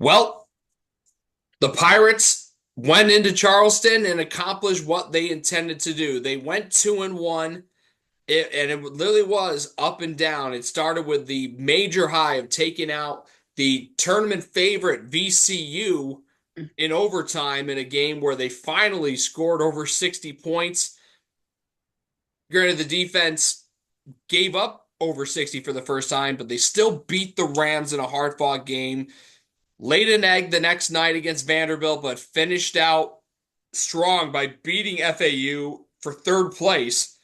Well, the Pirates went into Charleston and accomplished what they intended to do. They went 2-1, and it literally was up and down. It started with the major high of taking out the tournament favorite VCU in overtime in a game where they finally scored over 60 points. Granted, the defense gave up over 60 for the first time, but they still beat the Rams in a hard-fought game. Laid an egg the next night against Vanderbilt, but finished out strong by beating FAU for third place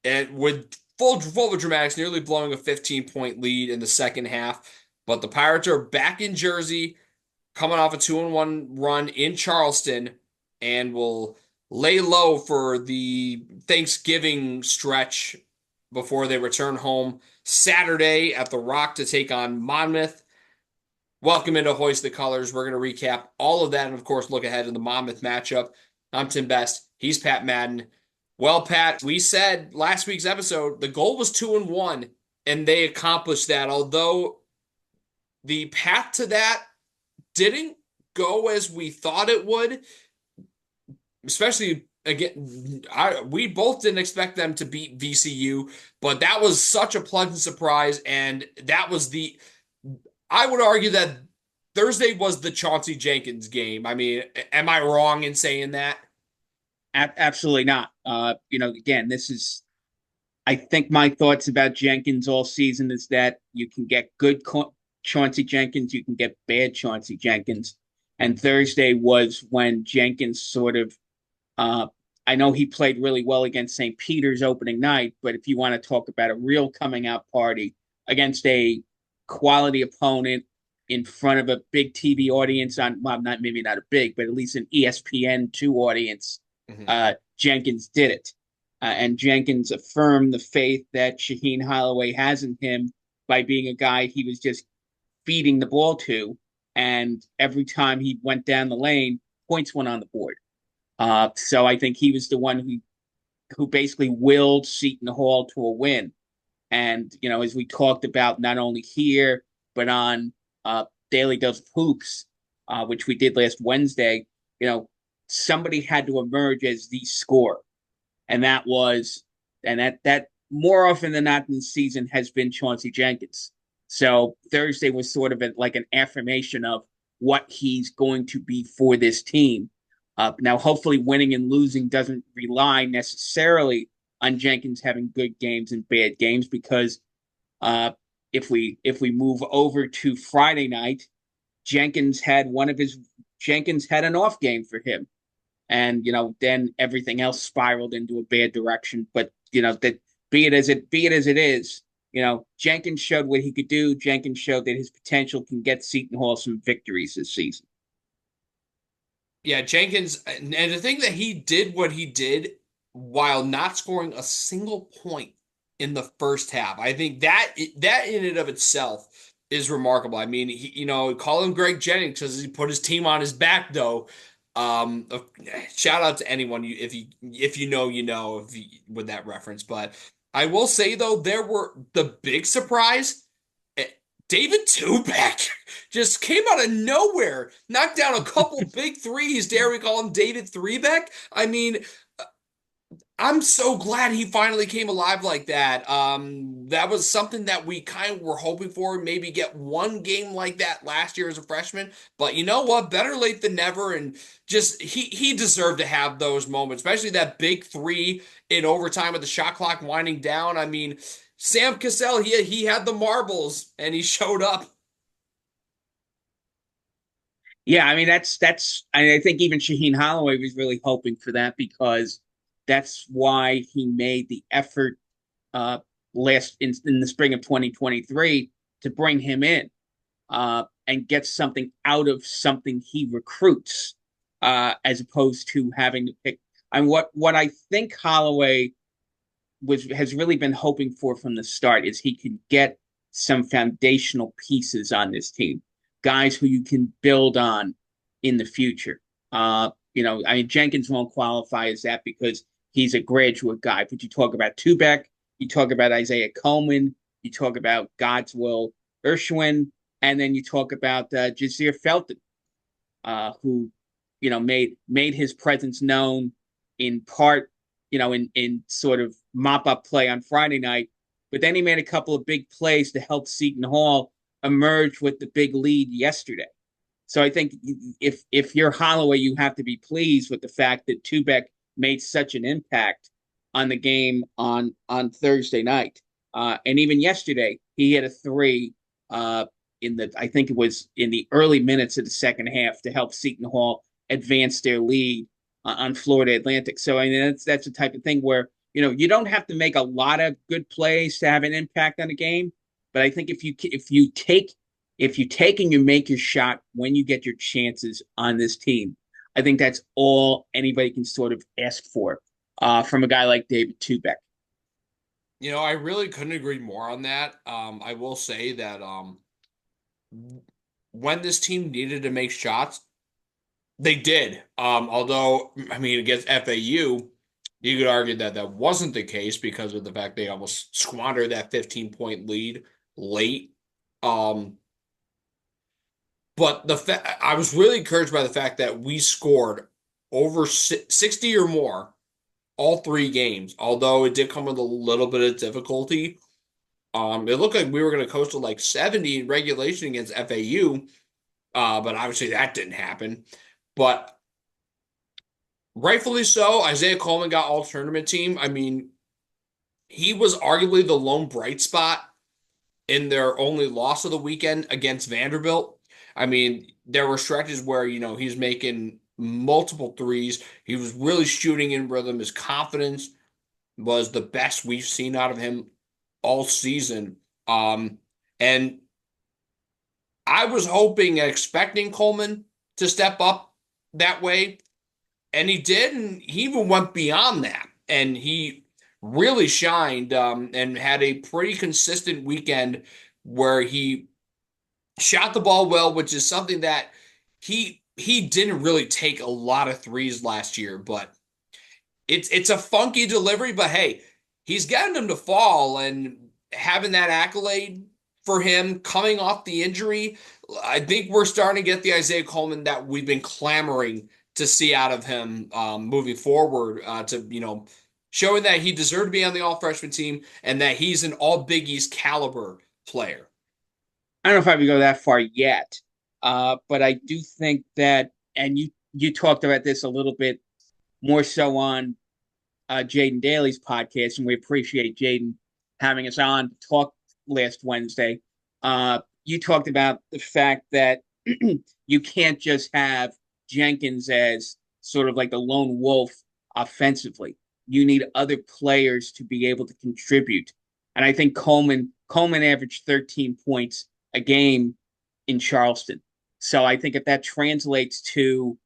and with full of dramatics, nearly blowing a 15-point lead in the second half. But the Pirates are back in Jersey, coming off a 2-1 run in Charleston, and will lay low for the Thanksgiving stretch before they return home Saturday at the Rock to take on Monmouth. Welcome into Hoist the Colors. We're going to recap all of that and, of course, look ahead to the Monmouth matchup. I'm Tim Best. He's Pat Madden. Well, Pat, we said last week's episode the goal was 2-1, and they accomplished that. Although the path to that didn't go as we thought it would, especially again, we both didn't expect them to beat VCU, but that was such a pleasant surprise, and that was I would argue that Thursday was the Chauncey Jenkins game. I mean, am I wrong in saying that? Absolutely not. Again, I think my thoughts about Jenkins all season is that you can get good Chauncey Jenkins, you can get bad Chauncey Jenkins. And Thursday was when Jenkins I know he played really well against St. Peter's opening night, but if you want to talk about a real coming out party against a quality opponent in front of a big TV audience well, maybe not a big, but at least an ESPN2 audience, Mhm. Jenkins did it. And Jenkins affirmed the faith that Shaheen Holloway has in him by being a guy he was just feeding the ball to. And every time he went down the lane, points went on the board. So I think he was the one who basically willed Seton Hall to a win. And, as we talked about, not only here, but on Daily Dose of Hoops, which we did last Wednesday, somebody had to emerge as the scorer. And that more often than not in the season has been Chauncey Jenkins. So Thursday was sort of like an affirmation of what he's going to be for this team. Now, hopefully, winning and losing doesn't rely necessarily on Jenkins having good games and bad games because if we move over to Friday night, Jenkins had an off game for him, and then everything else spiraled into a bad direction. But that be it as it is, Jenkins showed what he could do. Jenkins showed that his potential can get Seton Hall some victories this season. Yeah, Jenkins, and the thing that he did what he did while not scoring a single point in the first half. I think that in and of itself is remarkable. I mean, call him Greg Jennings because he put his team on his back, though. Um, uh, Shout out to anyone if you know with that reference. But I will say though, there were the big surprise. eh, David Tubeck just came out of nowhere, knocked down a couple big threes. Dare we call him David Threebeck? I mean, I'm so glad he finally came alive like that. That was something that we kind of were hoping for, maybe get one game like that last year as a freshman. But you know what? Better late than never. And just he deserved to have those moments, especially that big three in overtime with the shot clock winding down. I mean, Sam Cassell, he had the marbles and he showed up. Yeah, I mean I think even Shaheen Holloway was really hoping for that because that's why he made the effort uh last in the spring of 2023 to bring him in and get something out of something he recruits as opposed to having to pick. And what I think Holloway has really been hoping for from the start is he can get some foundational pieces on this team, guys who you can build on in the future. I mean, Jenkins won't qualify as that because he's a graduate guy. But you talk about Tubeck, you talk about Isaiah Coleman, you talk about Godswill Urshwin. And then you talk about Jasir Felton, who made his presence known in part, in sort of mop up play on Friday night, but then he made a couple of big plays to help Seton Hall emerge with the big lead yesterday. So I think if you're Holloway, you have to be pleased with the fact that Tubeck made such an impact on the game on Thursday night. And even yesterday, he hit a three in the I think it was in the early minutes of the second half to help Seton Hall advance their lead on Florida Atlantic. So I mean that's the type of thing where you don't have to make a lot of good plays to have an impact on a game, but I think if you take and you make your shot when you get your chances on this team, I think that's all anybody can sort of ask for from a guy like David Tubeck. I really couldn't agree more on that. I will say that when this team needed to make shots, they did. Although, I mean, against FAU, you could argue that that wasn't the case because of the fact they almost squandered that 15-point lead late. Um, but I was really encouraged by the fact that we scored over 60 or more all three games, although it did come with a little bit of difficulty. It looked like we were going to coast to like 70 in regulation against FAU, but obviously that didn't happen. But rightfully so, Isaiah Coleman got all tournament team. I mean, he was arguably the lone bright spot in their only loss of the weekend against Vanderbilt. I mean, there were stretches where, he's making multiple threes. He was really shooting in rhythm. His confidence was the best we've seen out of him all season. And I was hoping and expecting Coleman to step up that way, and he did, and he even went beyond that. And he really shined and had a pretty consistent weekend where he shot the ball well, which is something that he didn't really take a lot of threes last year, but it's a funky delivery, but hey, he's getting them to fall and having that accolade for him coming off the injury. I think we're starting to get the Isaiah Coleman that we've been clamoring to see out of him moving forward to, showing that he deserved to be on the all freshman team and that he's an all Big East caliber player. I don't know if I would go that far yet, but I do think that, and you talked about this a little bit more so on Jaden Daly's podcast, and we appreciate Jaden having us on to talk last Wednesday. You talked about the fact that you can't just have Jenkins as sort of like the lone wolf offensively. You need other players to be able to contribute. And I think Coleman averaged 13 points a game in Charleston. So I think if that translates to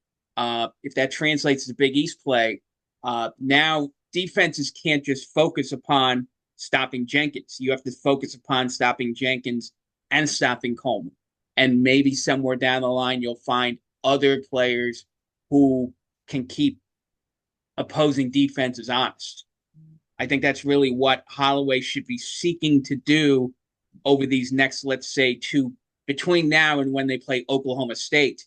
Big East play, now defenses can't just focus upon stopping Jenkins. You have to focus upon stopping Jenkins and stopping Coleman. And maybe somewhere down the line, you'll find other players who can keep opposing defenses honest. I think that's really what Holloway should be seeking to do over these next, let's say, between now and when they play Oklahoma State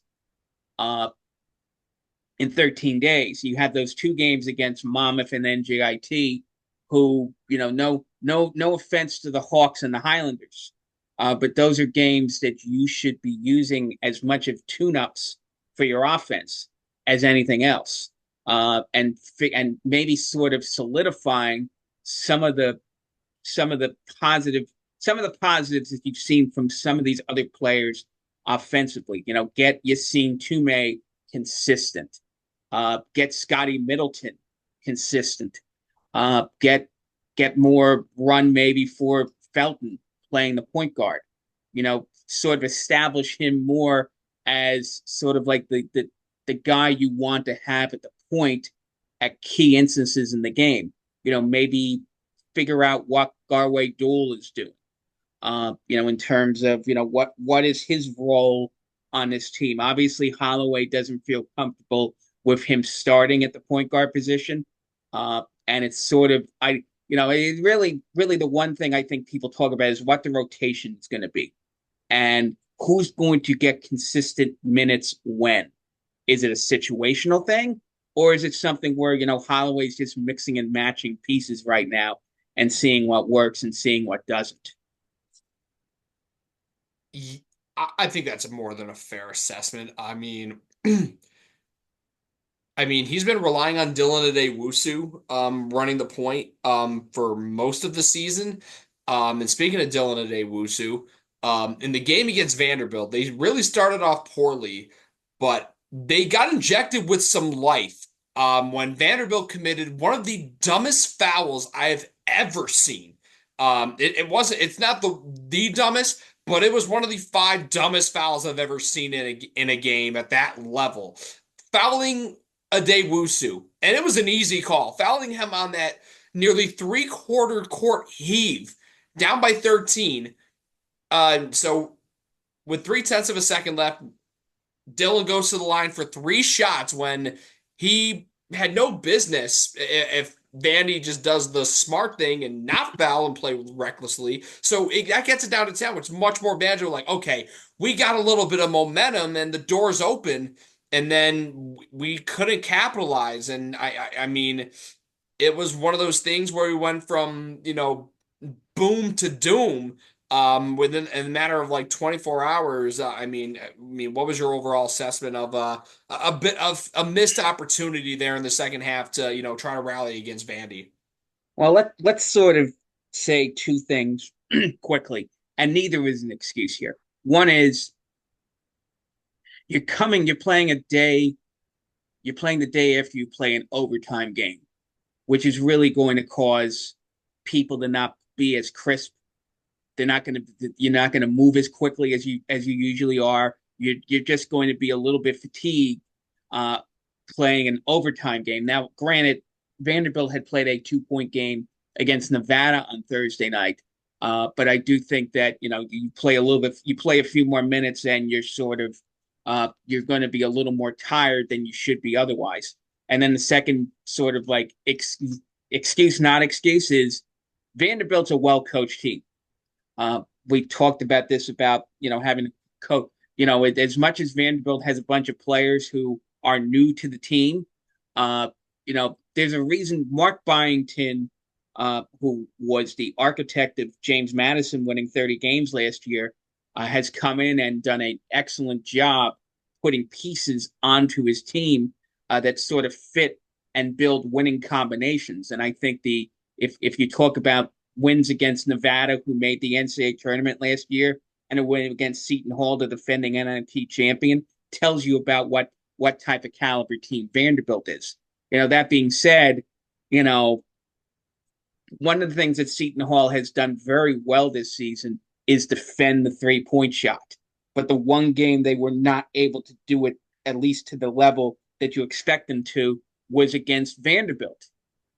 in 13 days. You have those two games against Monmouth and NJIT, who, no offense to the Hawks and the Highlanders, but those are games that you should be using as much of tune-ups for your offense as anything else, and maybe sort of solidifying some of the positives that you've seen from some of these other players offensively. Get Yassine Toumé consistent, get Scotty Middleton consistent, get more run maybe for Felton playing the point guard. Sort of establish him more as sort of like the guy you want to have at the point at key instances in the game. Maybe figure out what Garway Dool is doing. In terms of what is his role on this team. Obviously, Holloway doesn't feel comfortable with him starting at the point guard position, and it's sort of really the one thing I think people talk about is what the rotation is going to be, and who's going to get consistent minutes when? Is it a situational thing? Or is it something where, Holloway's just mixing and matching pieces right now and seeing what works and seeing what doesn't? I think that's more than a fair assessment. I mean, he's been relying on Dylan Adewusu, running the point, for most of the season. And speaking of Dylan Adewusu, in the game against Vanderbilt, they really started off poorly, but they got injected with some life. When Vanderbilt committed one of the dumbest fouls I have ever seen. It's not the dumbest, but it was one of the five dumbest fouls I've ever seen in a game at that level. Fouling Adewusu, and it was an easy call. Fouling him on that nearly three-quarter court heave, down by 13. So with 3/10 of a second left, Dylan goes to the line for three shots when he had no business if Vandy just does the smart thing and not foul and play recklessly. So that gets it down to 10, which is much more manageable. Like, okay, we got a little bit of momentum and the door's open, and then we couldn't capitalize. And I mean, it was one of those things where we went from, boom to doom, within a matter of like 24 hours. What was your overall assessment of a bit of a missed opportunity there in the second half to, try to rally against Vandy? Well, let's sort of say two things quickly, and neither is an excuse here. One is you're playing the day after you play an overtime game, which is really going to cause people to not be as crisp. You're not going to move as quickly as you usually are. You're just going to be a little bit fatigued uh, playing an overtime game. Now, granted, Vanderbilt had played a 2-point game against Nevada on Thursday night, but I do think that you play a few more minutes, and you're going to be a little more tired than you should be otherwise. And then the second sort of like excuse not excuse is Vanderbilt's a well coached team. We talked about this about having a coach. As much as Vanderbilt has a bunch of players who are new to the team, there's a reason Mark Byington, who was the architect of James Madison winning 30 games last year, has come in and done an excellent job putting pieces onto his team that sort of fit and build winning combinations. And I think if you talk about wins against Nevada, who made the NCAA tournament last year, and a win against Seton Hall, the defending NIT champion, tells you about what type of caliber team Vanderbilt is. That being said, you know, one of the things that Seton Hall has done very well this season is defend the 3-point shot. But the one game they were not able to do it, at least to the level that you expect them to, was against Vanderbilt.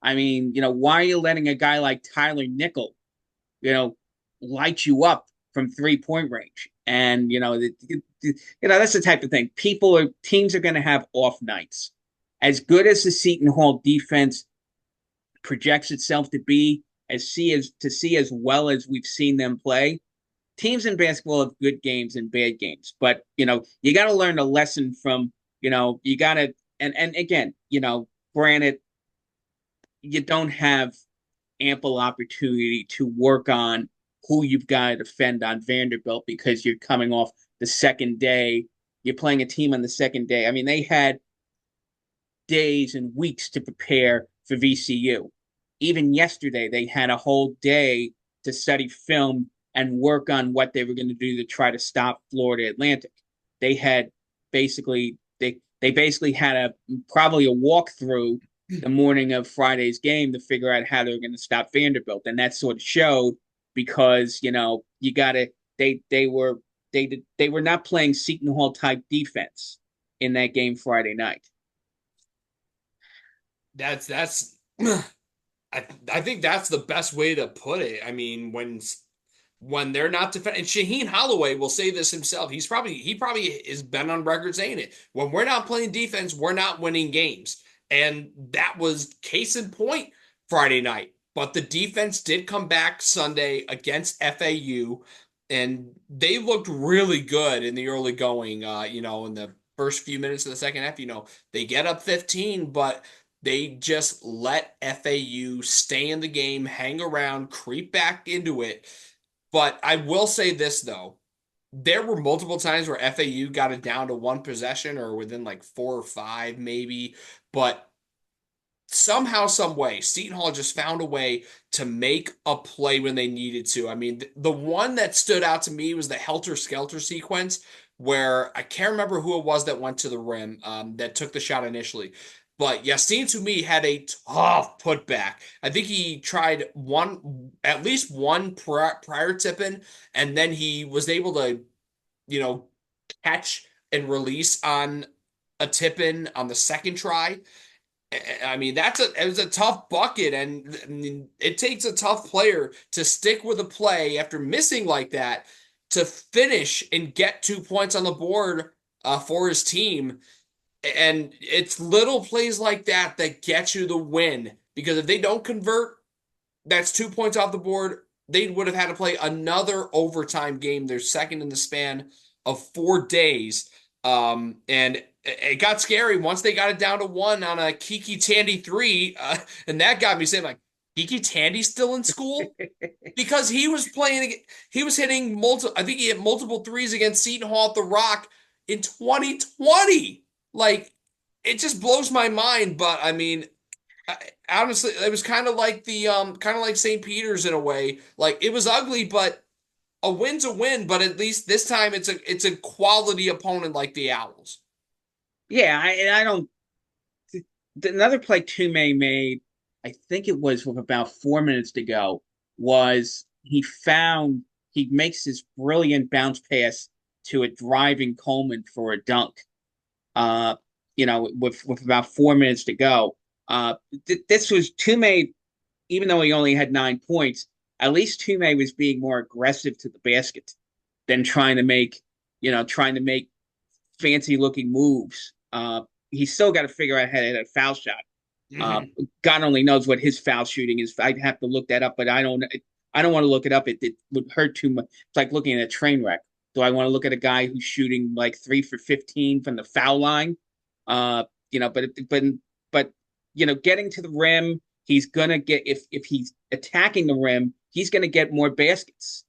I mean, why are you letting a guy like Tyler Nickel, you know, light you up from 3-point range? And that's the type of thing. Teams are going to have off nights. As good as the Seton Hall defense projects itself to be, as well as we've seen them play, teams in basketball have good games and bad games. But you got to learn a lesson from you got to and again, granted, you don't have ample opportunity to work on who you've got to defend on Vanderbilt because you're coming off the second day. You're playing a team on the second day. I mean, they had days and weeks to prepare for VCU. Even yesterday, they had a whole day to study film and work on what they were going to do to try to stop Florida Atlantic. They had basically they basically had probably a walkthrough the morning of Friday's game to figure out how they were going to stop Vanderbilt, and that sort of showed because you got to they were not playing Seton Hall type defense in that game Friday night. That's I think that's the best way to put it. I mean, when they're not defending, and Shaheen Holloway will say this himself. He probably is been on record saying it. When we're not playing defense, we're not winning games. And that was case in point Friday night. But the defense did come back Sunday against FAU. and they looked really good in the early going. In the first few minutes of the second half, they get up 15, but they just let FAU stay in the game, hang around, creep back into it. But I will say this though. There were multiple times where FAU got it down to one possession or within like four or five, maybe. But somehow, some way, Seton Hall just found a way to make a play when they needed to. I mean, the one that stood out to me was the helter skelter sequence where I can't remember who it was that went to the rim, that took the shot initially. But Yassine to me had a tough putback. I think he tried at least one prior tip in, and then he was able to, you know, catch and release on a tip in on the second try. I mean, it was a tough bucket, and I mean, it takes a tough player to stick with a play after missing like that to finish and get 2 points on the board for his team. And it's little plays like that that get you the win because if they don't convert, that's 2 points off the board. They would have had to play another overtime game. They're second in the span of 4 days. And it got scary once they got it down to one on a Kiki Tandy three. And that got me saying, like, Kiki Tandy's still in school? Because he was hitting multiple, I think he hit multiple threes against Seton Hall at the Rock in 2020. Like, it just blows my mind. But I mean, honestly, it was kind of like St. Peter's in a way. Like it was ugly, but a win's a win. But at least this time it's a quality opponent like the Owls. Yeah, I don't. Another play Tume made, I think it was with about 4 minutes to go, was he makes this brilliant bounce pass to a driving Coleman for a dunk. Uh, with about 4 minutes to go. This was Tume, even though he only had 9 points, at least Tume was being more aggressive to the basket than trying to make fancy looking moves. He's still got to figure out how to hit a foul shot. Mhm. God only knows what his foul shooting is. I'd have to look that up, but I don't. I don't want to look it up. It would hurt too much. It's like looking at a train wreck. Do I want to look at a guy who's shooting like 3 for 15 from the foul line? Uh, but getting to the rim, he's gonna get if he's attacking the rim, he's gonna get more baskets.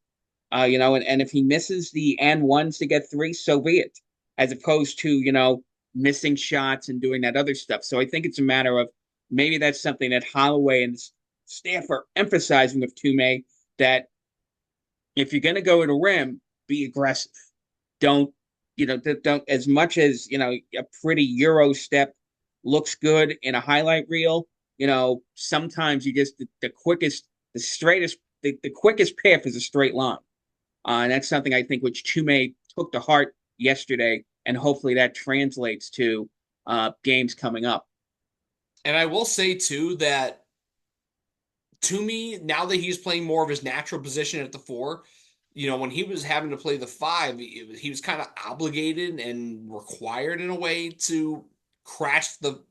And if he misses the and ones to get three, so be it. As opposed to missing shots and doing that other stuff. So I think it's a matter of maybe that's something that Holloway and staff are emphasizing with Tume, that if you're going to go to the rim, be aggressive. Don't don't, as much as a pretty Euro step looks good in a highlight reel. Sometimes you just the quickest, the straightest, the quickest path is a straight line. And that's something I think which Tume took to heart yesterday, and hopefully that translates to games coming up. And I will say too that to me, now that he's playing more of his natural position at the four, when he was having to play the five, he was kind of obligated and required in a way to crash the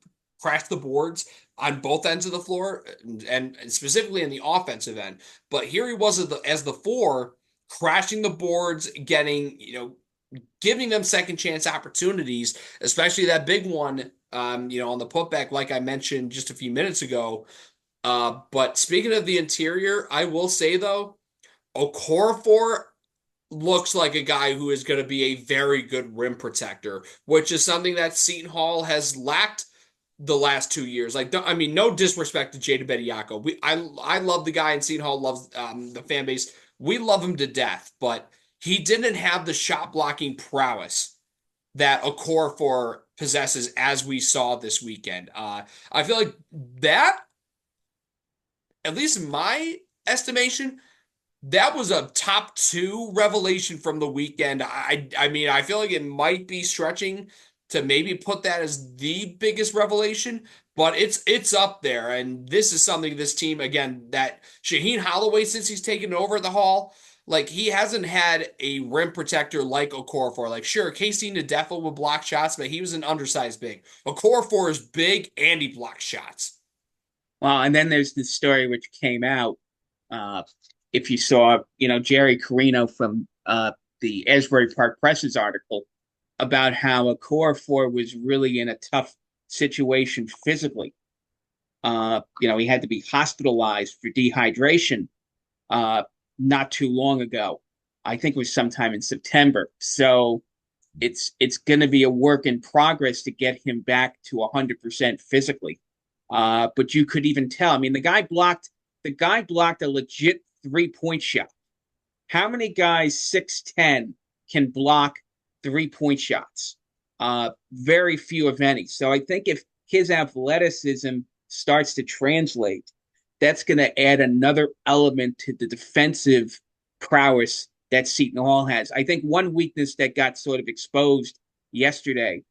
crash the boards on both ends of the floor and specifically in the offensive end. But here he was as the four, crashing the boards, giving them second chance opportunities, especially that big one, on the putback, like I mentioned just a few minutes ago. But speaking of the interior, I will say though, Okorafor looks like a guy who is going to be a very good rim protector, which is something that Seton Hall has lacked the last 2 years. Like, I mean, no disrespect to Jada Bediako. I love the guy, and Seton Hall loves the fan base. We love him to death, but he didn't have the shot blocking prowess that Okorafor possesses, as we saw this weekend. I feel like that, at least in my estimation, that was a top two revelation from the weekend. I mean, I feel like it might be stretching to maybe put that as the biggest revelation, but it's up there. And this is something this team, again, that Shaheen Holloway, since he's taken over the Hall, like he hasn't had a rim protector like Okorafor. Like, sure, Casey Nadefa would block shots, but he was an undersized big. Okorafor is big and he blocks shots. Well, and then there's this story which came out. Uh, if you saw, Jerry Carino from uh, the Asbury Park Press's article about how Okorafor was really in a tough situation physically. He had to be hospitalized for dehydration uh, not too long ago. I think it was sometime in September. So it's going to be a work in progress to get him back to 100% physically. But you could even tell. I mean, the guy blocked a legit 3-point shot. How many guys 6'10" can block 3-point shots? Very few, if any. So I think if his athleticism starts to translate, that's going to add another element to the defensive prowess that Seton Hall has. I think one weakness that got sort of exposed yesterday,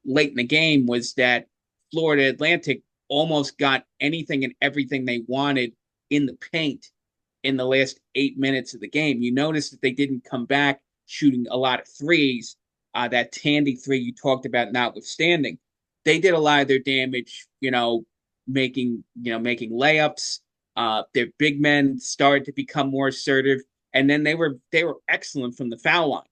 late in the game, was that Florida Atlantic almost got anything and everything they wanted in the paint in the last 8 minutes of the game. You notice that they didn't come back shooting a lot of threes. That Tandy three you talked about, notwithstanding, they did a lot of their damage. Making layups. Their big men started to become more assertive, and then they were excellent from the foul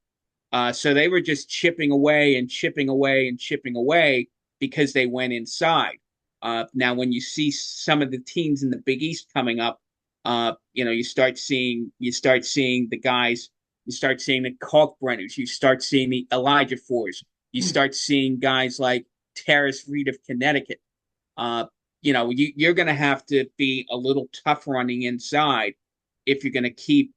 line. So they were just chipping away and chipping away and chipping away because they went inside. Now, when you see some of the teams in the Big East coming up, you start seeing the guys, you start seeing the Kalkbrenners, you start seeing the Elijah Fours, you start seeing guys like Terrace Reed of Connecticut. Uh, you're going to have to be a little tougher on the inside if you're going to keep,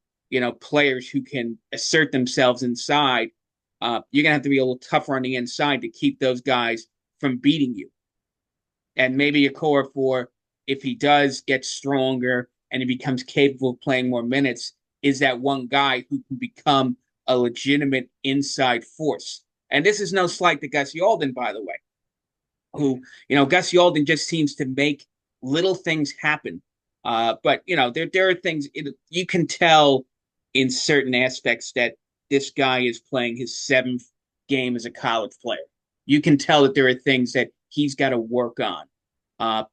players who can assert themselves inside. You're going to have to be a little tougher on the inside to keep those guys from beating you. And maybe a core for, if he does get stronger and he becomes capable of playing more minutes, is that one guy who can become a legitimate inside force. And this is no slight to Gus Yalden, by the way, who, Gus Yalden just seems to make little things happen. But, there are things you can tell in certain aspects that this guy is playing his seventh game as a college player. You can tell that there are things that he's got to work on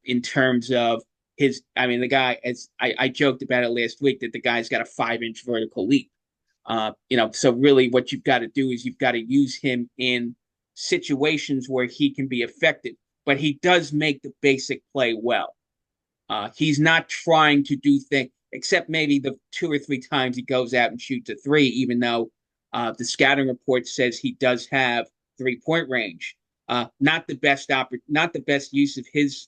in terms of the guy, as I joked about it last week, that the guy's got a 5-inch vertical leap. So really what you've got to do is you've got to use him in situations where he can be effective, but he does make the basic play well. He's not trying to do things, except maybe the 2 or 3 times he goes out and shoots a three, even though the scouting report says he does have 3-point range. Not the best use of his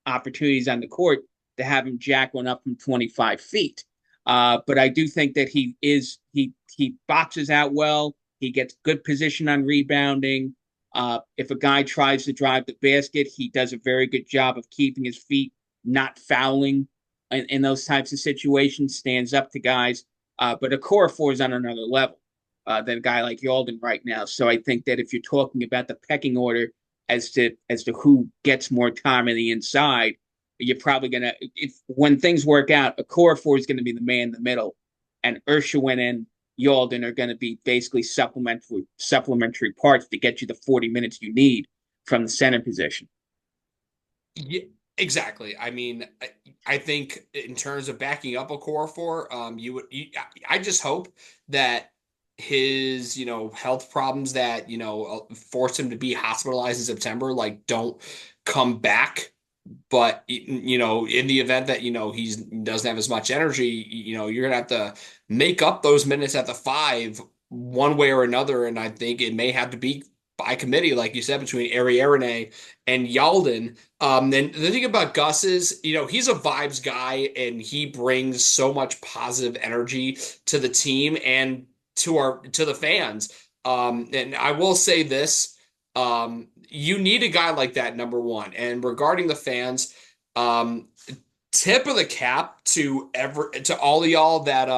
opportunities on the court to have him jack one up from 25 feet. But I do think that he boxes out well. He gets good position on rebounding. If a guy tries to drive the basket, he does a very good job of keeping his feet, not fouling in those types of situations, stands up to guys. But Okorafor is on another level than a guy like Yalden right now. So I think that if you're talking about the pecking order as to who gets more time in the inside, you're probably gonna, if when things work out, Okorafor is going to be the man in the middle, and Urshuin and Yalden are going to be basically supplementary parts to get you the 40 minutes you need from the center position. Yeah, exactly. I mean, I think in terms of backing up a core for, I just hope that his, health problems that, forced him to be hospitalized in September, like don't come back. But, in the event that, he doesn't have as much energy, you're gonna have to make up those minutes at the five one way or another. And I think it may have to be by committee, like you said, between Arierne and Yalden. And the thing about Gus is, he's a vibes guy and he brings so much positive energy to the team and to the fans. And I will say this, you need a guy like that, number one. And regarding the fans, um, tip of the cap to all of y'all that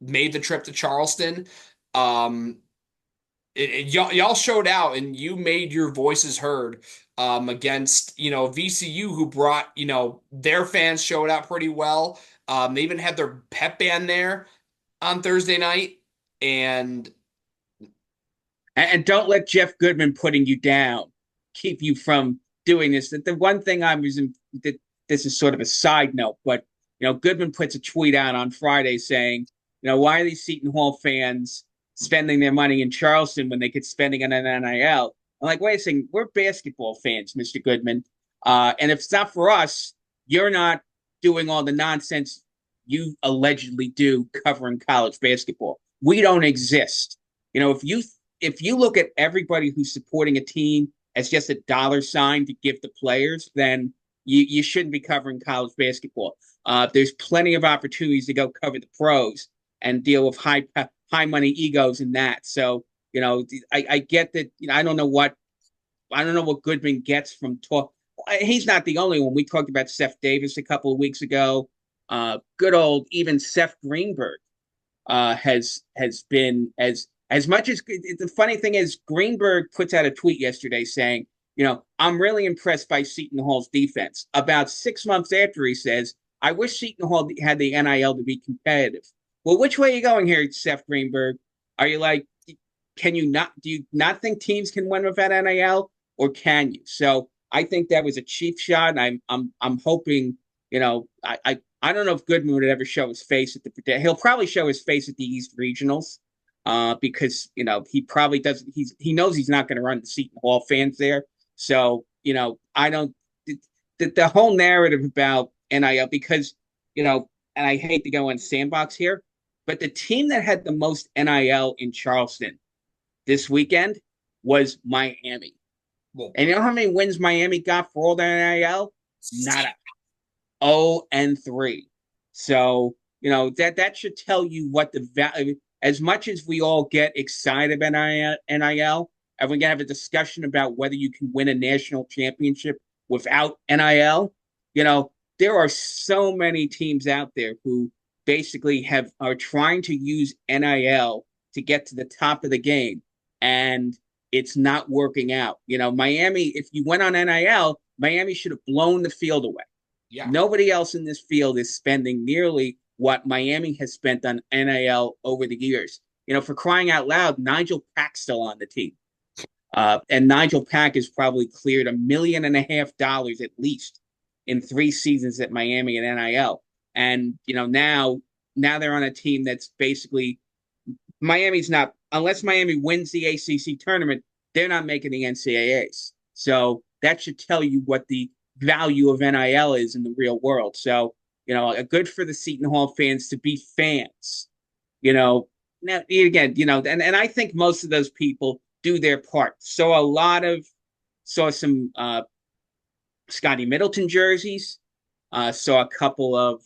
made the trip to Charleston. Um, y'all showed out and you made your voices heard against VCU, who brought their fans showed out pretty well. They even had their pep band there on Thursday night, and And don't let Jeff Goodman putting you down keep you from doing this. The one thing that this is sort of a side note, but Goodman puts a tweet out on Friday saying Why are these Seton Hall fans spending their money in Charleston when they could spend it on an NIL? I'm like, wait a second, we're basketball fans, Mr. Goodman. And if it's not for us, you're not doing all the nonsense you allegedly do covering college basketball. We don't exist. If you look at everybody who's supporting a team as just a dollar sign to give the players, then you shouldn't be covering college basketball. There's plenty of opportunities to go cover the pros and deal with high money egos in that. So I get that. I don't know what Goodman gets from talk. He's not the only one. We talked about Seth Davis a couple of weeks ago. Good old even Seth Greenberg has been as much as the funny thing is Greenberg puts out a tweet yesterday saying, I'm really impressed by Seton Hall's defense. About 6 months after, he says, I wish Seton Hall had the NIL to be competitive. Well, which way are you going here, Seth Greenberg? Are you like, can you not, do you not think teams can win without NIL, or can you? So I think that was a cheap shot. And I'm hoping, I don't know if Goodman would ever show his face at the. He'll probably show his face at the East Regionals, because he probably doesn't. He knows he's not going to run the Seton Hall fans there. So I don't. The whole narrative about NIL, because and I hate to go on sandbox here, but the team that had the most NIL in Charleston this weekend was Miami. Well, And you know how many wins Miami got for all their NIL? Not 0-3. So, that should tell you what the value, as much as we all get excited about NIL, and we're going to have a discussion about whether you can win a national championship without NIL, there are so many teams out there who basically are trying to use NIL to get to the top of the game, and it's not working out. Miami, if you went on NIL, Miami should have blown the field away. yeah. Nobody else in this field is spending nearly what Miami has spent on NIL over the years. For crying out loud, Nigel Pack's still on the team. And Nigel Pack has probably cleared $1.5 million at least in 3 seasons at Miami and NIL. And, now they're on a team that's basically Miami's not, unless Miami wins the ACC tournament, they're not making the NCAAs. So that should tell you what the value of NIL is in the real world. So, good for the Seton Hall fans to be fans. Now again, and I think most of those people do their part. Saw some Scotty Middleton jerseys. Saw a couple of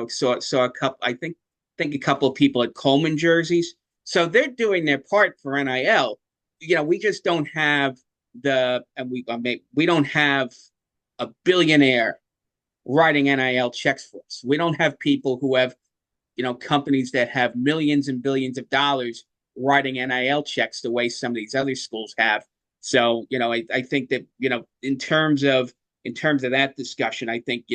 saw a couple. I think a couple of people at Coleman jerseys. So they're doing their part for NIL. We just don't have we don't have a billionaire writing NIL checks for us. We don't have people who have, companies that have millions and billions of dollars writing NIL checks the way some of these other schools have. So, I think that, in terms of that discussion, I think,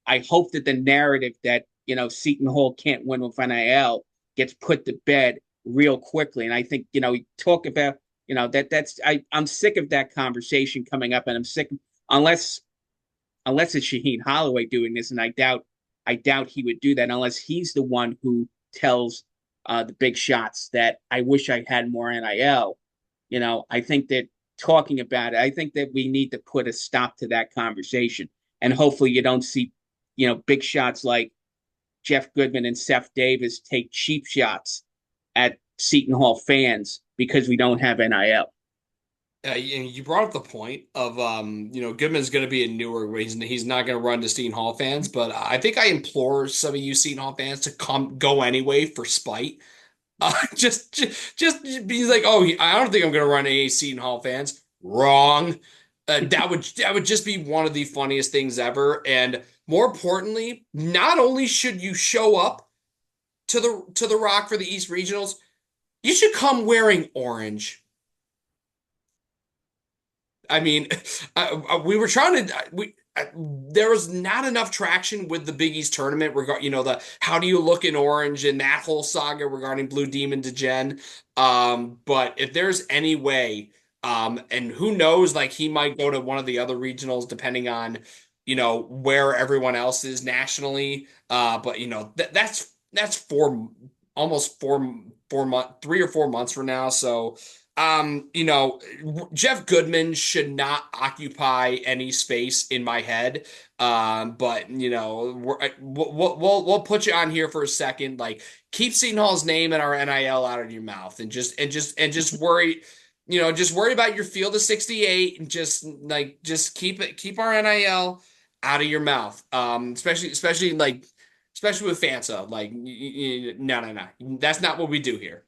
I hope that the narrative that, Seton Hall can't win with NIL gets put to bed real quickly. And I think, we talk about, I'm sick of that conversation coming up, and I'm sick unless it's Shaheen Holloway doing this, and I doubt he would do that unless he's the one who tells the big shots that I wish I had more NIL. I think that talking about it, I think that we need to put a stop to that conversation, and hopefully you don't see, big shots like Jeff Goodman and Seth Davis take cheap shots at Seton Hall fans because we don't have NIL. You brought up the point of Goodman's going to be in Newark, but he's not going to run to Seton Hall fans. But I think I implore some of you Seton Hall fans to go anyway for spite. Just be like, oh, I don't think I'm going to run any Seton Hall fans. Wrong. That would just be one of the funniest things ever. And more importantly, not only should you show up to the Rock for the East Regionals, you should come wearing orange. I mean, we were trying to there was not enough traction with the Big East tournament regard the how do you look in orange and that whole saga regarding Blue Demon Degen. But if there's any way, and who knows, like he might go to one of the other regionals depending on where everyone else is nationally. But that's 4 almost 3 or 4 months from now. So, Jeff Goodman should not occupy any space in my head. But we'll put you on here for a second. Like, keep Seton Hall's name and our NIL out of your mouth, and just worry. Just worry about your field of 68, and just keep our NIL out of your mouth. Especially with Fanta. Like, no, no, no. That's not what we do here.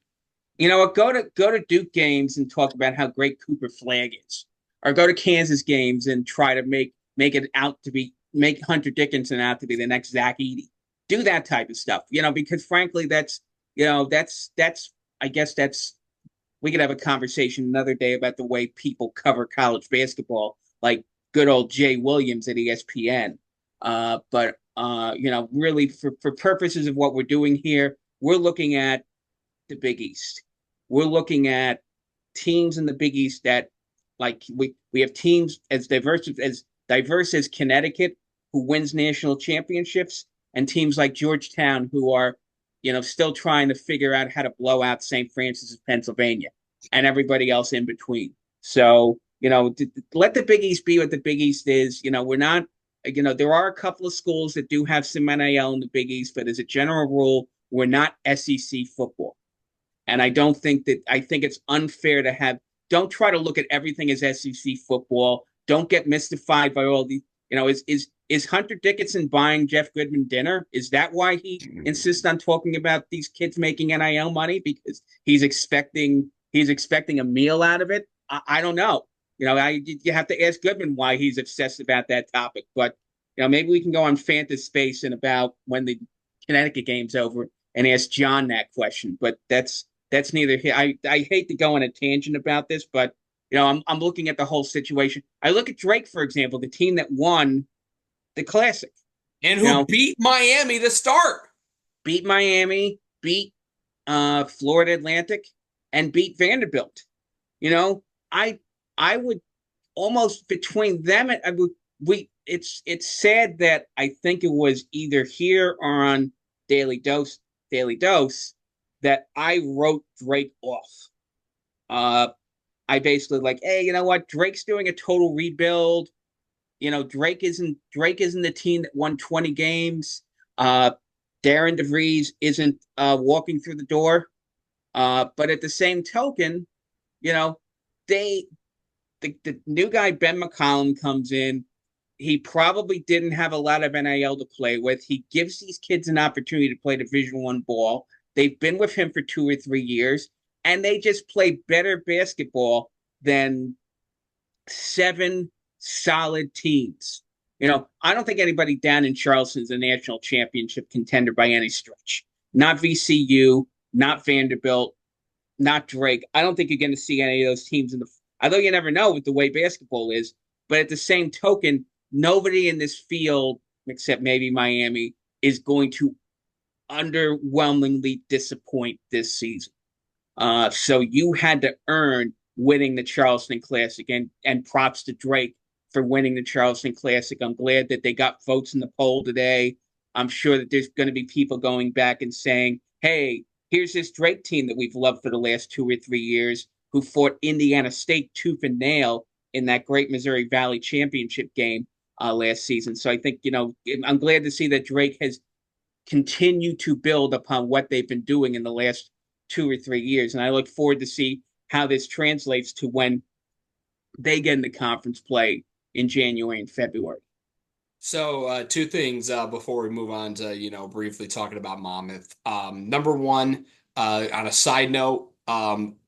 You know what? Go to Duke games and talk about how great Cooper Flag is, or go to Kansas games and try to make it out to be make Hunter Dickinson out to be the next Zach Edey. Do that type of stuff, because frankly, that's I guess that's we could have a conversation another day about the way people cover college basketball, like good old Jay Williams at ESPN. But really for purposes of what we're doing here, we're looking at the Big East. We're looking at teams in the Big East that, like, we have teams as diverse as Connecticut, who wins national championships, and teams like Georgetown, who are still trying to figure out how to blow out St. Francis of Pennsylvania, and everybody else in between. So let the Big East be what the Big East is. We're not. There are a couple of schools that do have some NIL in the Big East, but as a general rule, we're not SEC football. And I think it's unfair to don't try to look at everything as SEC football. Don't get mystified by all these, is Hunter Dickinson buying Jeff Goodman dinner? Is that why he insists on talking about these kids making NIL money? Because he's expecting a meal out of it? I don't know. You have to ask Goodman why he's obsessed about that topic. But maybe we can go on Fanta Space in about when the Connecticut game's over and ask John that question. But that's neither here. I hate to go on a tangent about this, but I'm looking at the whole situation. I look at Drake, for example, the team that won the Classic, And you who know, beat Miami to start? beat Miami, beat Florida Atlantic, and beat Vanderbilt. You know, I I would almost between them and we. It's sad that I think it was either here or on Daily Dose Daily Dose that I wrote Drake off. Uh, I basically like, hey, you know what? Drake's doing a total rebuild. Drake isn't the team that won 20 games. Uh, Darren DeVries isn't walking through the door. But at the same token, you know, they the new guy Ben McCollum comes in. He probably didn't have a lot of NIL to play with. He gives these kids an opportunity to play Division I ball. They've been with him for 2 or 3 years, and they just play better basketball than 7 solid teams. I don't think anybody down in Charleston is a national championship contender by any stretch. Not VCU, not Vanderbilt, not Drake. I don't think you're going to see any of those teams in the. Although you never know with the way basketball is, but at the same token, nobody in this field except maybe Miami is going to underwhelmingly disappoint this season. So you had to earn winning the Charleston Classic, and props to Drake for winning the Charleston Classic. I'm glad that they got votes in the poll today. I'm sure that there's going to be people going back and saying, hey, here's this Drake team that we've loved for the last 2 or 3 years who fought Indiana State tooth and nail in that great Missouri Valley championship game last season. So I think, I'm glad to see that Drake has continued to build upon what they've been doing in the last 2 or 3 years. And I look forward to see how this translates to when they get into conference play in January and February. So, two things before we move on to, briefly talking about Monmouth. Number one, on a side note,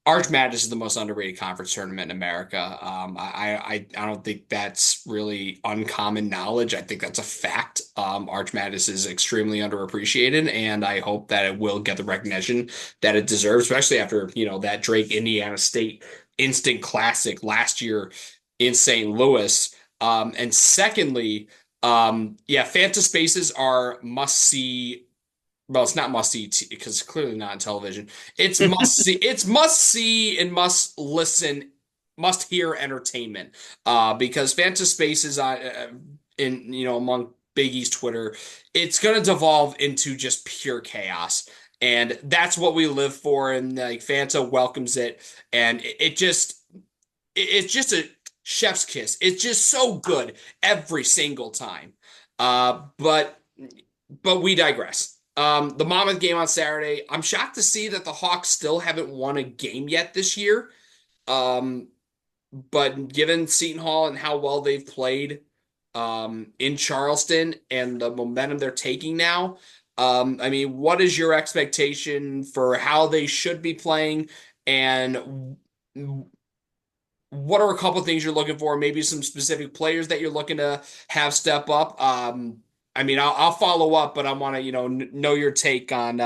Arch Madness is the most underrated conference tournament in America. I don't think that's really uncommon knowledge. I think that's a fact. Arch Madness is extremely underappreciated, and I hope that it will get the recognition that it deserves, especially after, that Drake Indiana State instant classic last year in St. Louis. And secondly, yeah, Phantom Spaces are must see. Well, it's not must see because it's clearly not on television. It's must see. It's must see and must listen, must hear entertainment. Because Phantom Spaces in among Big East Twitter, it's gonna devolve into just pure chaos. And that's what we live for. And like Fanta welcomes it, and it's just a chef's kiss. It's just so good every single time. But we digress. The Monmouth game on Saturday. I'm shocked to see that the Hawks still haven't won a game yet this year. Um, but given Seton Hall and how well they've played in Charleston and the momentum they're taking now, I mean, what is your expectation for how they should be playing, and what are a couple of things you're looking for? Maybe some specific players that you're looking to have step up. I mean, I'll follow up, but I want to, know your take on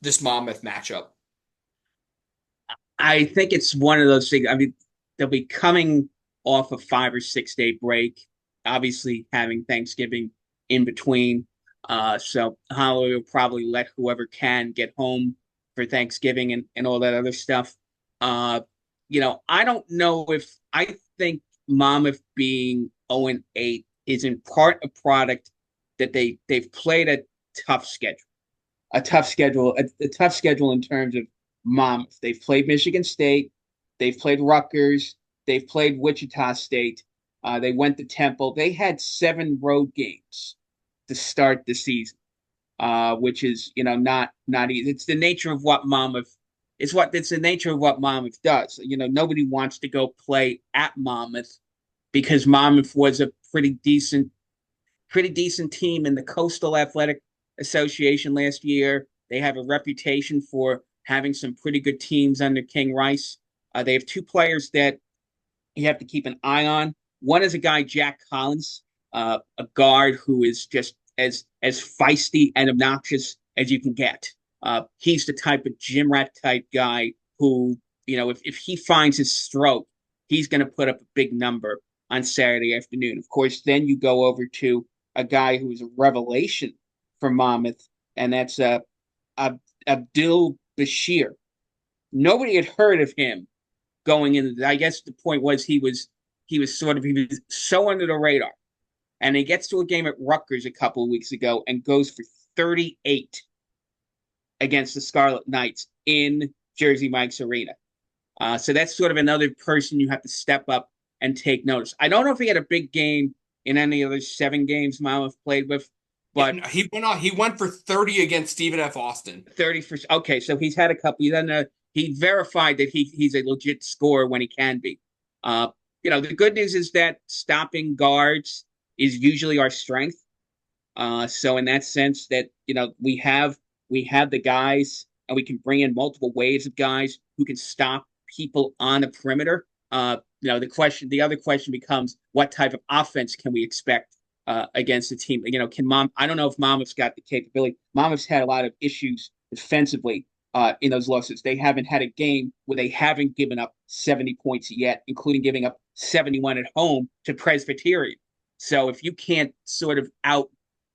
this Monmouth matchup. I think it's one of those things. I mean, they'll be coming off a 5 or 6 day break, obviously having Thanksgiving in between. So Holloway will probably let whoever can get home for Thanksgiving and all that other stuff. Uh, I don't know if I think Monmouth being 0-8 is in part a product that they've played tough schedule, a tough schedule in terms of Monmouth. They've played Michigan State, they've played Rutgers, they've played Wichita State. They went to Temple. They had 7 road games to start the season, which is not easy. It's the nature of what Monmouth. It's the nature of what Monmouth does. Nobody wants to go play at Monmouth because Monmouth was a pretty decent team in the Coastal Athletic Association last year. They have a reputation for having some pretty good teams under King Rice. They have 2 players that you have to keep an eye on. One is a guy, Jack Collins, a guard who is just as feisty and obnoxious as you can get. He's the type of gym rat type guy who, if he finds his stroke, he's going to put up a big number on Saturday afternoon. Of course, then you go over to a guy who is a revelation for Monmouth, and that's Abdul Bashir. Nobody had heard of him going into. I guess the point was he was so under the radar, and he gets to a game at Rutgers a couple of weeks ago and goes for 38 against the Scarlet Knights in Jersey Mike's Arena. So that's sort of another person you have to step up and take notice. I don't know if he had a big game in any of the 7 games Monmouth played with, Yeah, but no, he went for 30 against Stephen F. Austin. 30 for okay, so he's had a couple. He verified that he's a legit scorer when he can be. The good news is that stopping guards is usually our strength. So in that sense, that we have the guys, and we can bring in multiple waves of guys who can stop people on the perimeter. The other question becomes, what type of offense can we expect against the team? I don't know if Monmouth's got the capability. Monmouth's had a lot of issues defensively in those losses. They haven't had a game where they haven't given up 70 points yet, including giving up 71 at home to Presbyterian. So if you can't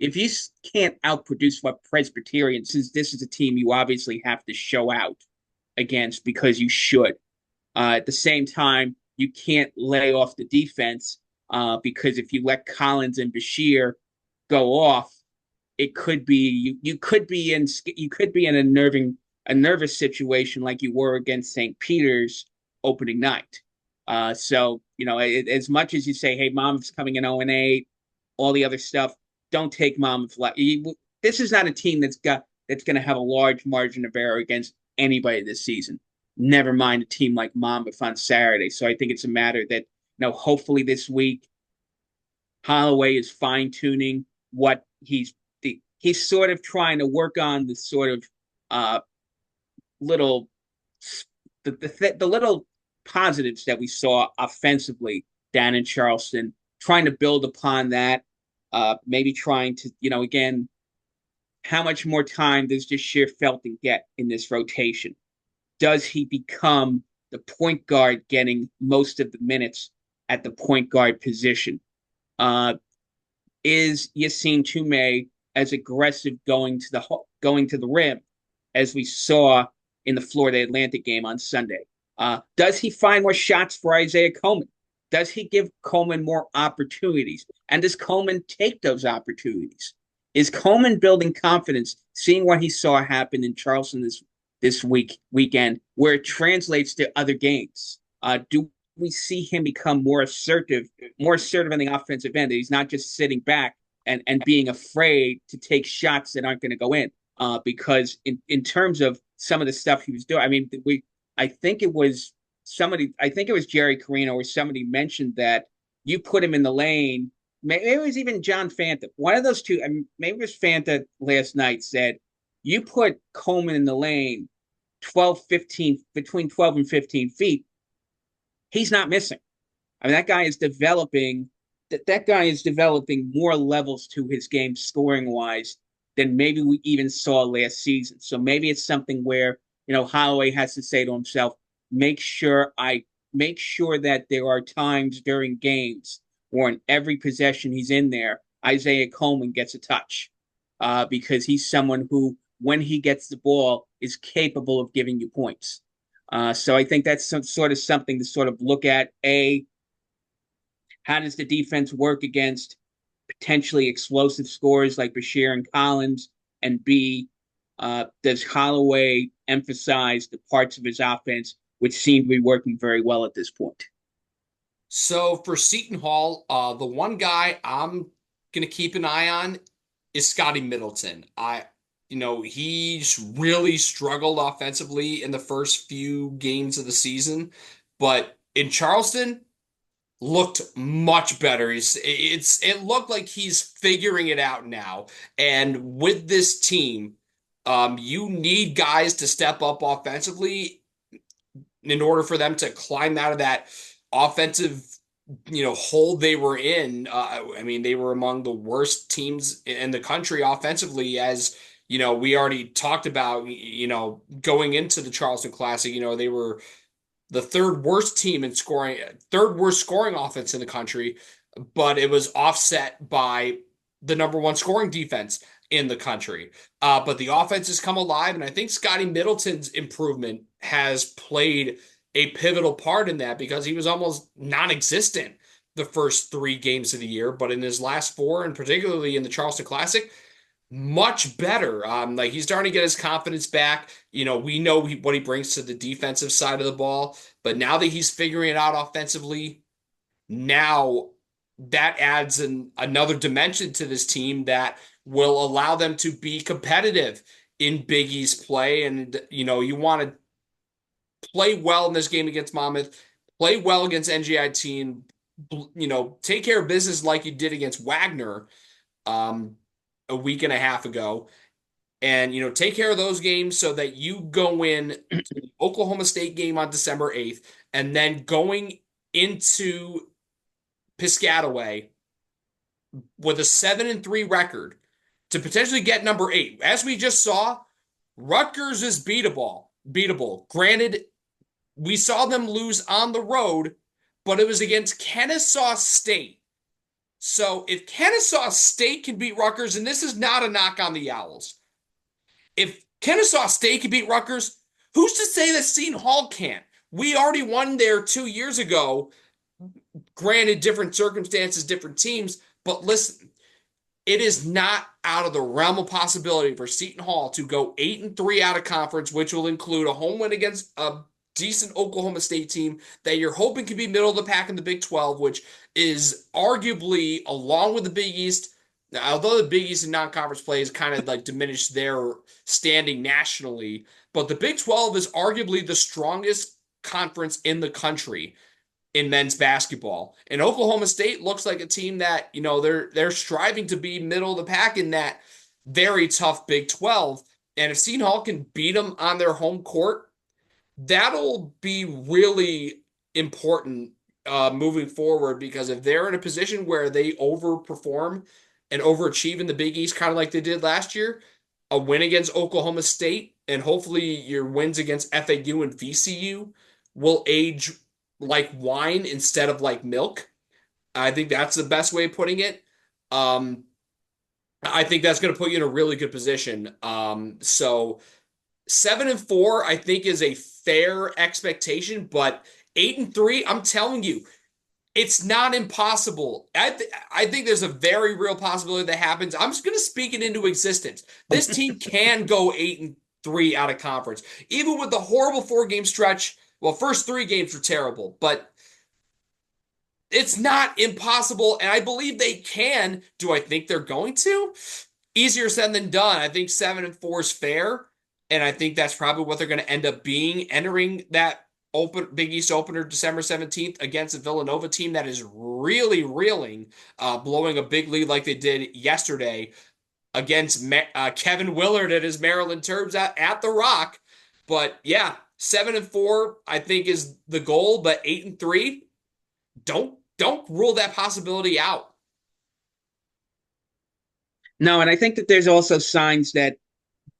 outproduce what Presbyterian, since this is a team you obviously have to show out against because you should. At the same time, you can't lay off the defense because if you let Collins and Bashir go off, it could be you could be in a nervous situation like you were against St. Peter's opening night. As much as you say, hey, Monmouth's coming in 0-8, all the other stuff, don't take Monmouth. This is not a team that's going to have a large margin of error against anybody this season. Never mind a team like Monmouth on Saturday. So I think it's a matter that hopefully this week Holloway is fine tuning what he's sort of trying to work on the sort of little the little positives that we saw offensively down in Charleston, trying to build upon that. Maybe trying to, again, how much more time does Jasheer Felton get in this rotation? Does he become the point guard getting most of the minutes at the point guard position? Is Yassine Toumé as aggressive going to the rim as we saw in the Florida Atlantic game on Sunday? Does he find more shots for Isaiah Coleman? Does he give Coleman more opportunities? And does Coleman take those opportunities? Is Coleman building confidence, seeing what he saw happen in Charleston this weekend, where it translates to other games? Do we see him become more assertive in the offensive end? That he's not just sitting back and being afraid to take shots that aren't going to go in. Because in terms of some of the stuff he was doing, I mean, I think it was I think it was Jerry Carino or somebody mentioned that you put him in the lane. Maybe it was even John Fanta. One of those two, I mean, maybe it was Fanta last night said, you put Coleman in the lane 12, 15, between 12 and 15 feet, he's not missing. I mean, that guy is developing more levels to his game scoring wise than maybe we even saw last season. So maybe it's something where, Holloway has to say to himself, make sure that there are times during games or in every possession he's in there, Isaiah Coleman gets a touch. Because he's someone who, when he gets the ball, is capable of giving you points. So I think that's sort of something to sort of look at. How does the defense work against potentially explosive scores like Bashir and Collins? And B, does Holloway emphasize the parts of his offense which seem to be working very well at this point? So for Seton Hall, the one guy I'm gonna keep an eye on is Scotty Middleton. He's really struggled offensively in the first few games of the season, but in Charleston, looked much better. It looked like he's figuring it out now. And with this team, you need guys to step up offensively in order for them to climb out of that offensive, hole they were in. I mean, they were among the worst teams in the country offensively, as we already talked about. Going into the Charleston Classic, they were the third worst team in scoring, third worst scoring offense in the country, but it was offset by the number one scoring defense in the country. But the offense has come alive, and I think Scotty Middleton's improvement has played a pivotal part in that because he was almost non-existent the first 3 games of the year, but in his last four, and particularly in the Charleston Classic, much better. Like he's starting to get his confidence back. We know what he brings to the defensive side of the ball, but now that he's figuring it out offensively, now that adds another dimension to this team that will allow them to be competitive in Big East play. And you want to play well in this game against Monmouth, play well against NJIT, and take care of business like you did against Wagner a week and a half ago, and take care of those games so that you go in to the Oklahoma State game on December 8th, and then going into Piscataway with a 7-3 record to potentially get number 8. As we just saw, Rutgers is beatable. Granted, we saw them lose on the road, but it was against Kennesaw State. So if Kennesaw State can beat Rutgers, and this is not a knock on the Owls, if Kennesaw State can beat Rutgers, who's to say that Seton Hall can't? We already won there 2 years ago. Granted, different circumstances, different teams, but listen, it is not out of the realm of possibility for Seton Hall to go 8-3 out of conference, which will include a home win against a decent Oklahoma State team that you're hoping can be middle of the pack in the Big 12, which is arguably, along with the Big East, although the Big East in non-conference play has kind of like diminished their standing nationally, but the Big 12 is arguably the strongest conference in the country in men's basketball. And Oklahoma State looks like a team that, they're striving to be middle of the pack in that very tough Big 12. And if Seton Hall can beat them on their home court, that'll be really important moving forward, because if they're in a position where they overperform and overachieve in the Big East, kind of like they did last year, a win against Oklahoma State and hopefully your wins against FAU and VCU will age like wine instead of like milk. I think that's the best way of putting it. I think that's going to put you in a really good position. So 7-4, I think, is a fair expectation, but 8-3, I'm telling you, It's not impossible. I think there's a very real possibility that happens. I'm just going to speak it into existence. This team can go 8-3 out of conference, even with the horrible 4 game stretch. Well, first 3 games were terrible, but it's not impossible, and I believe they can. Do I think they're going to? Easier said than done. I think 7-4 is fair, and I think that's probably what they're going to end up being entering that open Big East opener December 17th against a Villanova team that is really reeling, blowing a big lead like they did yesterday against Kevin Willard and his Maryland Terps at the Rock. But yeah, 7-4 I think is the goal, but 8-3, don't rule that possibility out. No, and I think that there's also signs that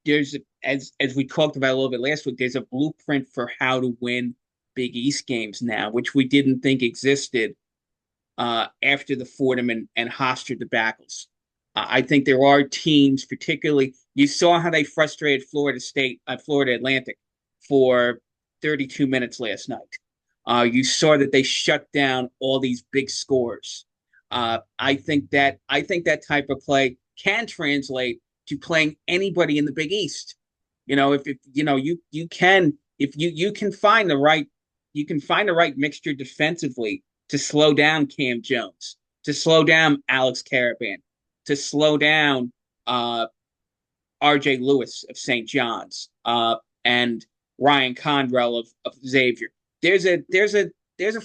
there's, as we talked about a little bit last week, there's a blueprint for how to win Big East games now, which we didn't think existed after the Fordham and Hofstra debacles. I think there are teams, particularly you saw how they frustrated Florida State, Florida Atlantic, for 32 minutes last night. You saw that they shut down all these big scores. I think that type of play can translate to playing anybody in the Big East. If you can, if you can find the right, you can find the right mixture defensively to slow down Cam Jones, to slow down Alex Caravan, to slow down R.J. Lewis of St. John's, and Ryan Condrell of Xavier. There's a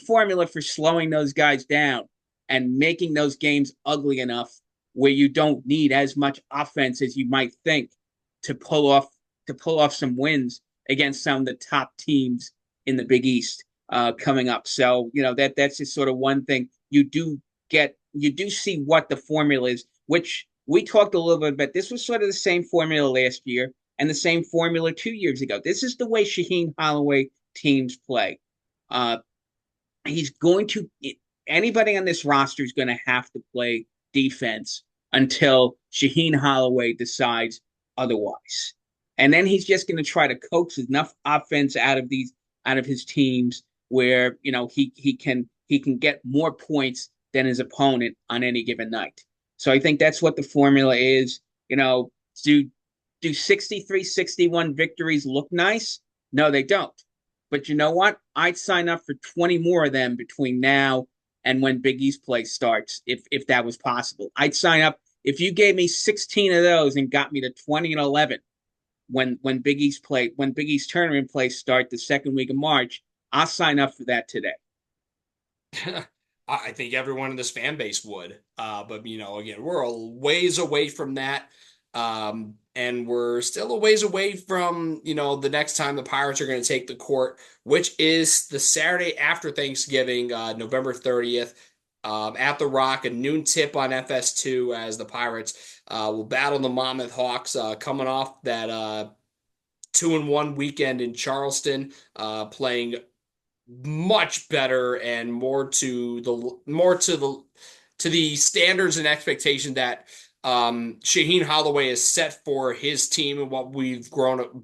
formula for slowing those guys down and making those games ugly enough where you don't need as much offense as you might think to pull off some wins against some of the top teams in the Big East coming up. So that's just sort of one thing you do see what the formula is, which we talked a little bit about. This was sort of the same formula last year and the same formula 2 years ago. This is the way Shaheen Holloway teams play. Uh, he's going to Anybody on this roster is going to have to play defense until Shaheen Holloway decides otherwise. And then he's just going to try to coax enough offense out of his teams where he can get more points than his opponent on any given night. So I think that's what the formula is. Do 63-61 victories look nice? No, they don't. But you know what? I'd sign up for 20 more of them between now and when Big East play starts, if that was possible. I'd sign up if you gave me 16 of those and got me to 20-11 when Big East tournament play start the second week of March. I'll sign up for that today. I think everyone in this fan base would. But again, we're a ways away from that. And we're still a ways away from, the next time the Pirates are going to take the court, which is the Saturday after Thanksgiving, November 30th, at the Rock, a noon tip on FS2 as the Pirates will battle the Monmouth Hawks, coming off that 2-1 weekend in Charleston, playing much better and more to the standards and expectation that Shaheen Holloway has set for his team and what we've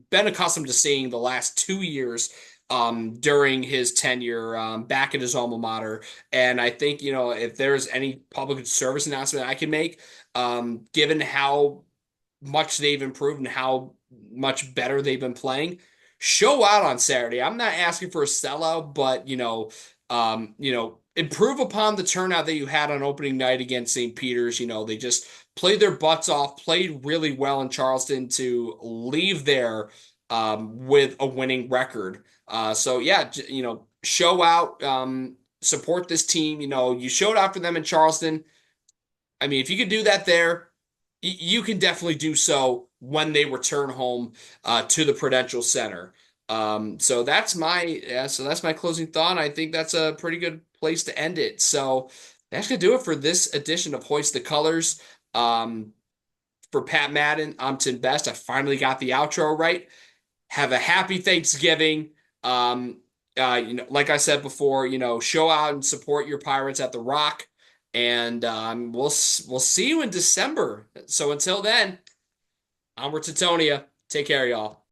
been accustomed to seeing the last 2 years during his tenure back at his alma mater. And I think, if there's any public service announcement I can make, given how much they've improved and how much better they've been playing, show out on Saturday. I'm not asking for a sellout, but improve upon the turnout that you had on opening night against St. Peter's. They just played their butts off, played really well in Charleston to leave there with a winning record. So yeah, show out, support this team. You showed out for them in Charleston. I mean, if you could do that there, you can definitely do so when they return home to the Prudential Center. So that's my closing thought. I think that's a pretty good place to end it. So that's gonna do it for this edition of Hoist the Colors. Um, for Pat Madden, I'm Tim Best. I finally got the outro right. Have a happy Thanksgiving. Like I said before, show out and support your Pirates at the Rock, and we'll see you in December. So until then, onward to Tonia. Take care, y'all.